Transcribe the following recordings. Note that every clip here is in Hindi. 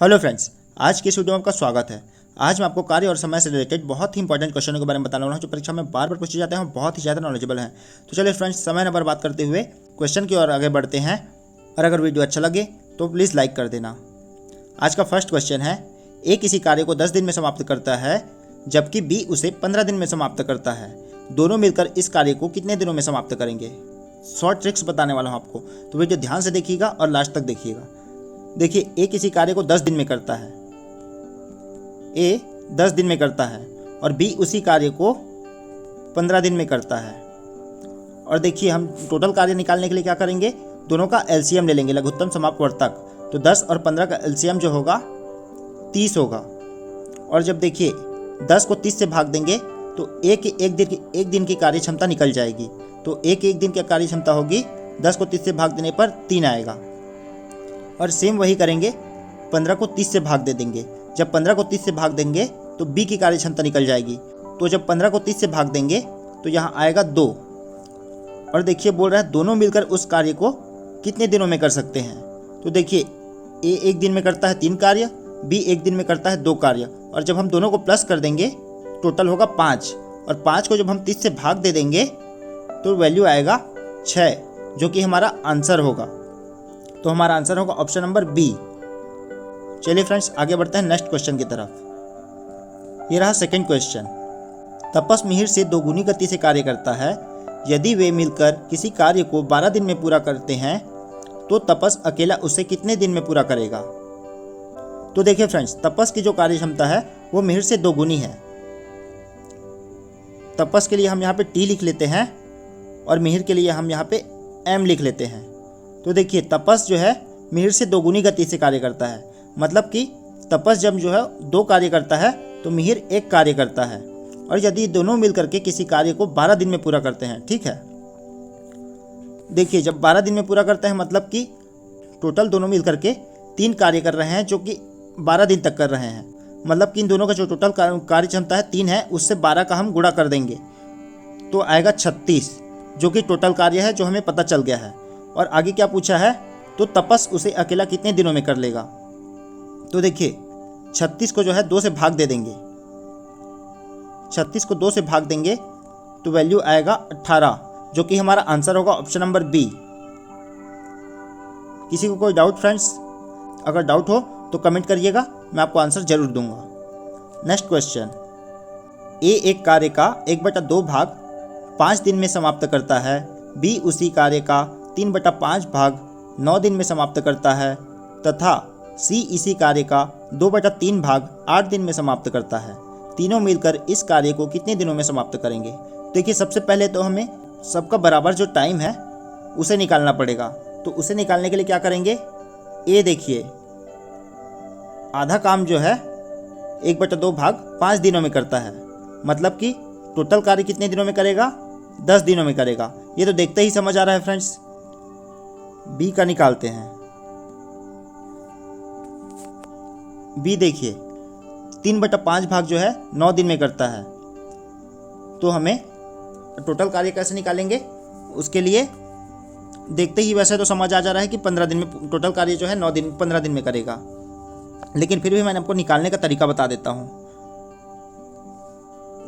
हेलो फ्रेंड्स, आज की इस वीडियो में आपका स्वागत है। आज मैं आपको कार्य और समय से रिलेटेड बहुत ही इंपॉर्टेंट क्वेश्चनों के बारे में बताने वाला हूं जो परीक्षा में बार बार पूछे जाते हैं और बहुत ही ज़्यादा नॉलेजेबल हैं। तो चलिए फ्रेंड्स, समय न बर्बाद करते हुए क्वेश्चन की ओर आगे बढ़ते हैं। और अगर वीडियो अच्छा लगे तो प्लीज़ लाइक कर देना। आज का फर्स्ट क्वेश्चन है, ए किसी कार्य को 10 दिन में समाप्त करता है जबकि बी उसे 15 दिन में समाप्त करता है। दोनों मिलकर इस कार्य को कितने दिनों में समाप्त करेंगे? शॉर्ट ट्रिक्स बताने वाला हूँ आपको, तो वीडियो ध्यान से देखिएगा और लास्ट तक देखिएगा। देखिए, ए किसी कार्य को 10 दिन में करता है, ए 10 दिन में करता है और बी उसी कार्य को 15 दिन में करता है। और देखिए, हम टोटल कार्य निकालने के लिए क्या करेंगे, दोनों का एलसीएम ले लेंगे, लघुत्तम समापवर्तक। तो 10 और 15 का एलसीएम जो होगा 30 होगा। और जब देखिए 10 को 30 से भाग देंगे तो एक दिन की कार्य क्षमता निकल जाएगी। तो एक दिन की कार्य क्षमता होगी, 10 को 30 से भाग देने पर 3 आएगा। और सेम वही करेंगे, 15 को 30 से भाग दे देंगे। जब 15 को 30 से भाग देंगे तो बी की कार्य क्षमता निकल जाएगी। तो जब 15 को 30 से भाग देंगे तो यहाँ आएगा 2। और देखिए बोल रहा है दोनों मिलकर उस कार्य को कितने दिनों में कर सकते हैं। तो देखिए, ए एक दिन में करता है 3 कार्य, बी एक दिन में करता है 2 कार्य। और जब हम दोनों को प्लस कर देंगे टोटल होगा 5। और 5 को जब हम 30 से भाग दे देंगे तो वैल्यू आएगा 6, जो कि हमारा आंसर होगा। तो हमारा आंसर होगा ऑप्शन नंबर बी। चलिए फ्रेंड्स, आगे बढ़ते हैं नेक्स्ट क्वेश्चन की तरफ। ये रहा सेकंड क्वेश्चन। तपस मिहिर से 2 गुनी गति से कार्य करता है। यदि वे मिलकर किसी कार्य को 12 दिन में पूरा करते हैं तो तपस अकेला उसे कितने दिन में पूरा करेगा? तो देखिए फ्रेंड्स, तपस की जो कार्य क्षमता है वो मिहिर से 2 गुनी है। तपस के लिए हम यहाँ पे टी लिख लेते हैं और मिहिर के लिए हम यहाँ पे एम लिख लेते हैं। तो देखिए, तपस जो है मिहिर से 2 गुनी गति से कार्य करता है। मतलब कि तपस जब जो है 2 कार्य करता है तो मिहिर 1 कार्य करता है। और यदि दोनों मिलकर के किसी कार्य को 12 दिन में पूरा करते हैं, ठीक है। देखिए, जब 12 दिन में पूरा करते हैं मतलब कि टोटल दोनों मिलकर के 3 कार्य कर रहे हैं जो कि 12 दिन तक कर रहे हैं। मतलब कि इन दोनों का जो टोटल कार्य क्षमता है 3 है, उससे 12 का हम गुणा कर देंगे तो आएगा 36, जो कि टोटल कार्य है जो हमें पता चल गया है। और आगे क्या पूछा है, तो तपस उसे अकेला कितने दिनों में कर लेगा? तो देखिए, 36 को जो है 2 से भाग दे देंगे। 36 को 2 से भाग देंगे तो वैल्यू आएगा 18, जो कि हमारा आंसर होगा ऑप्शन नंबर बी। किसी को कोई डाउट फ्रेंड्स? अगर डाउट हो तो कमेंट करिएगा, मैं आपको आंसर जरूर दूंगा। Next question. ए एक कार्य का 1/2 भाग 5 दिन में समाप्त करता है। बी उसी कार्य का 3/5 भाग 9 दिन में समाप्त करता है तथा सी इसी कार्य का 2/3 भाग 8 दिन में समाप्त करता है। तीनों मिलकर इस कार्य को कितने दिनों में समाप्त करेंगे? देखिए, सबसे पहले तो हमें सबका बराबर जो टाइम है उसे निकालना पड़ेगा। तो उसे निकालने के लिए क्या करेंगे, ए देखिए आधा काम जो है 1/2 भाग 5 दिनों में करता है। मतलब कि टोटल कार्य कितने दिनों में करेगा? 10 दिनों में करेगा। ये तो देखते ही समझ आ रहा है फ्रेंड्स। बी का निकालते हैं। बी देखिए 3/5 भाग जो है 9 दिन में करता है। तो हमें टोटल कार्य कैसे निकालेंगे, उसके लिए देखते ही वैसे तो समझ आ जा रहा है कि 15 दिन में टोटल कार्य जो है 15 दिन में करेगा। लेकिन फिर भी मैंने आपको निकालने का तरीका बता देता हूँ।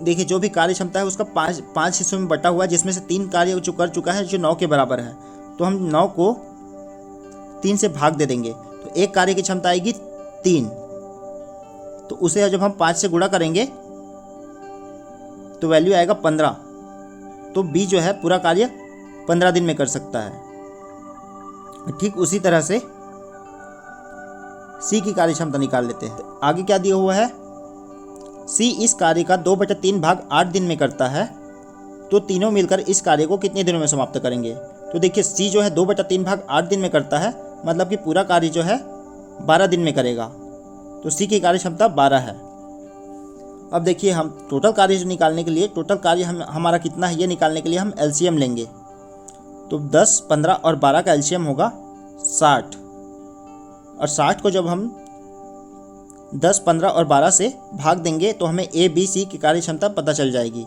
देखिए, जो भी कार्य क्षमता है उसका 5 हिस्सों में बटा हुआ है, जिसमें से 3 कार्य जो कर चुका है जो 9 के बराबर है। तो हम 9 को 3 से भाग दे देंगे तो एक कार्य की क्षमता आएगी 3। तो उसे जब हम 5 से गुणा करेंगे तो वैल्यू आएगा 15। तो बी जो है पूरा कार्य 15 दिन में कर सकता है। ठीक उसी तरह से सी की कार्य क्षमता निकाल लेते हैं। आगे क्या दिया हुआ है, सी इस कार्य का 2/3 भाग 8 दिन में करता है। तो तीनों मिलकर इस कार्य को कितने दिनों में समाप्त करेंगे? तो देखिए, सी जो है 2/3 भाग 8 दिन में करता है, मतलब कि पूरा कार्य जो है 12 दिन में करेगा। तो सी की कार्य क्षमता 12 है। अब देखिए, हम टोटल कार्य जो निकालने के लिए, टोटल कार्य हमारा कितना है ये निकालने के लिए हम एलसीएम लेंगे। तो 10, 15 और 12 का एलसीएम होगा 60। और 60 को जब हम 10, 15 और 12 से भाग देंगे तो हमें ए बी सी की कार्य क्षमता पता चल जाएगी।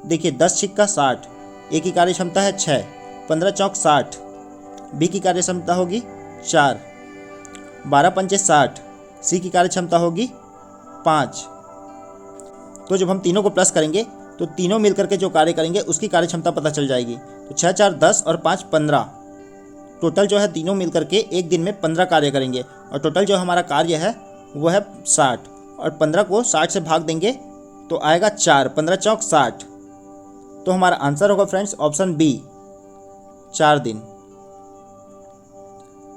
देखिए, 10 छिक्का 60, ए की कार्य क्षमता है 6, 15 चौक 60, बी की कार्य क्षमता होगी 4, 12 पंचे 60, सी की कार्य क्षमता होगी 5। तो जब हम तीनों को प्लस करेंगे तो तीनों मिलकर के जो कार्य करेंगे उसकी कार्य क्षमता पता चल जाएगी। तो 6 4 10 और 5 15, टोटल जो है तीनों मिलकर के एक दिन में 15 कार्य करेंगे और टोटल जो हमारा कार्य है वो है 60। और 15 को 60 से भाग देंगे तो आएगा 4, 15 चौक 60। तो हमारा आंसर होगा फ्रेंड्स ऑप्शन बी, 4 दिन।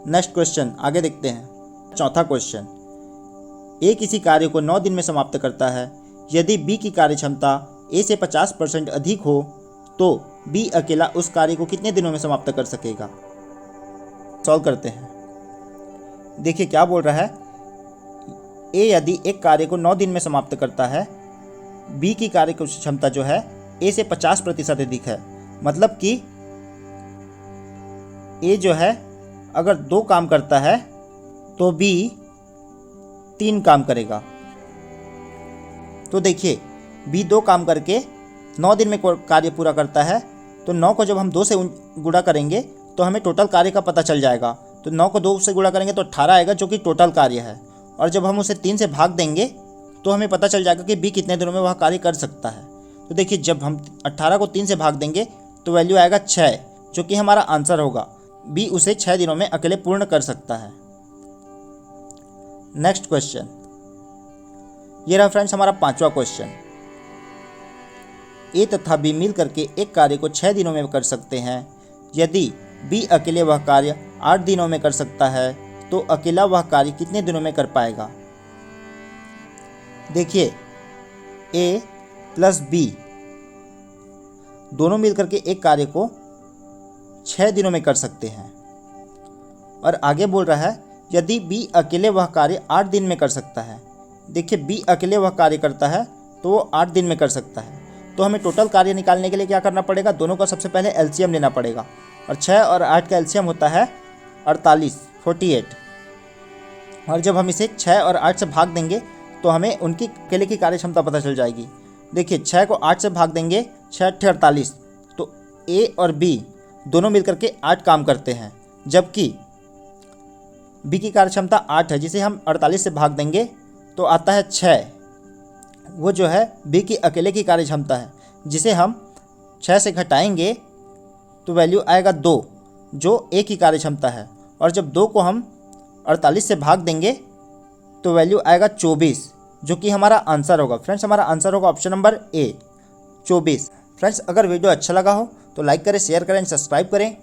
नेक्स्ट क्वेश्चन आगे देखते हैं। चौथा क्वेश्चन, ए किसी कार्य को 9 दिन में समाप्त करता है। यदि बी की कार्य क्षमता ए से 50% अधिक हो तो बी अकेला उस कार्य को कितने दिनों में समाप्त कर सकेगा। सॉल्व करते हैं। देखिए क्या बोल रहा है, ए यदि एक कार्य को 9 दिन में समाप्त करता है, बी की कार्य क्षमता जो है ए से 50% अधिक है। मतलब कि ए जो है अगर 2 काम करता है तो बी 3 काम करेगा। तो देखिए बी 2 काम करके 9 दिन में कार्य पूरा करता है, तो 9 को जब हम 2 से गुणा करेंगे तो हमें टोटल कार्य का पता चल जाएगा। तो 9 को 2 से गुणा करेंगे तो 18 आएगा जो कि टोटल कार्य है। और जब हम उसे 3 से भाग देंगे तो हमें पता चल जाएगा कि बी कितने दिनों में वह कार्य कर सकता है। तो देखिए जब हम 18 को 3 से भाग देंगे तो वैल्यू आएगा 6, जो कि हमारा आंसर होगा। बी उसे 6 दिनों में अकेले पूर्ण कर सकता है। नेक्स्ट क्वेश्चन, ये रहा फ्रेंड्स हमारा 5वां क्वेश्चन। ए तथा बी मिल करके एक कार्य को 6 दिनों में कर सकते हैं। यदि बी अकेले वह कार्य 8 दिनों में कर सकता है तो अकेला वह कार्य कितने दिनों में कर पाएगा। देखिए ए प्लस बी दोनों मिलकर के एक कार्य को 6 दिनों में कर सकते हैं। और आगे बोल रहा है यदि बी अकेले वह कार्य 8 दिन में कर सकता है। देखिए बी अकेले वह कार्य करता है तो वो 8 दिन में कर सकता है। तो हमें टोटल कार्य निकालने के लिए क्या करना पड़ेगा, दोनों का सबसे पहले एलसीएम लेना पड़ेगा। और 6 और 8 का एलसीएम होता है 48। और जब हम इसे 6 और 8 से भाग देंगे तो हमें उनकी अकेले की कार्य क्षमता पता चल जाएगी। देखिए 6 को 8 से भाग देंगे, 6 8 48, तो ए और बी दोनों मिलकर के 8 काम करते हैं, जबकि बी की कार्य क्षमता 8 है, जिसे हम 48 से भाग देंगे तो आता है 6। वो जो है बी की अकेले की कार्य क्षमता है, जिसे हम 6 से घटाएंगे तो वैल्यू आएगा 2, जो ए की कार्य क्षमता है। और जब 2 को हम 48 से भाग देंगे तो वैल्यू आएगा 24, जो कि हमारा आंसर होगा। फ्रेंड्स हमारा आंसर होगा ऑप्शन नंबर ए, 24। फ्रेंड्स अगर वीडियो अच्छा लगा हो तो लाइक करें, शेयर करें, सब्सक्राइब करें।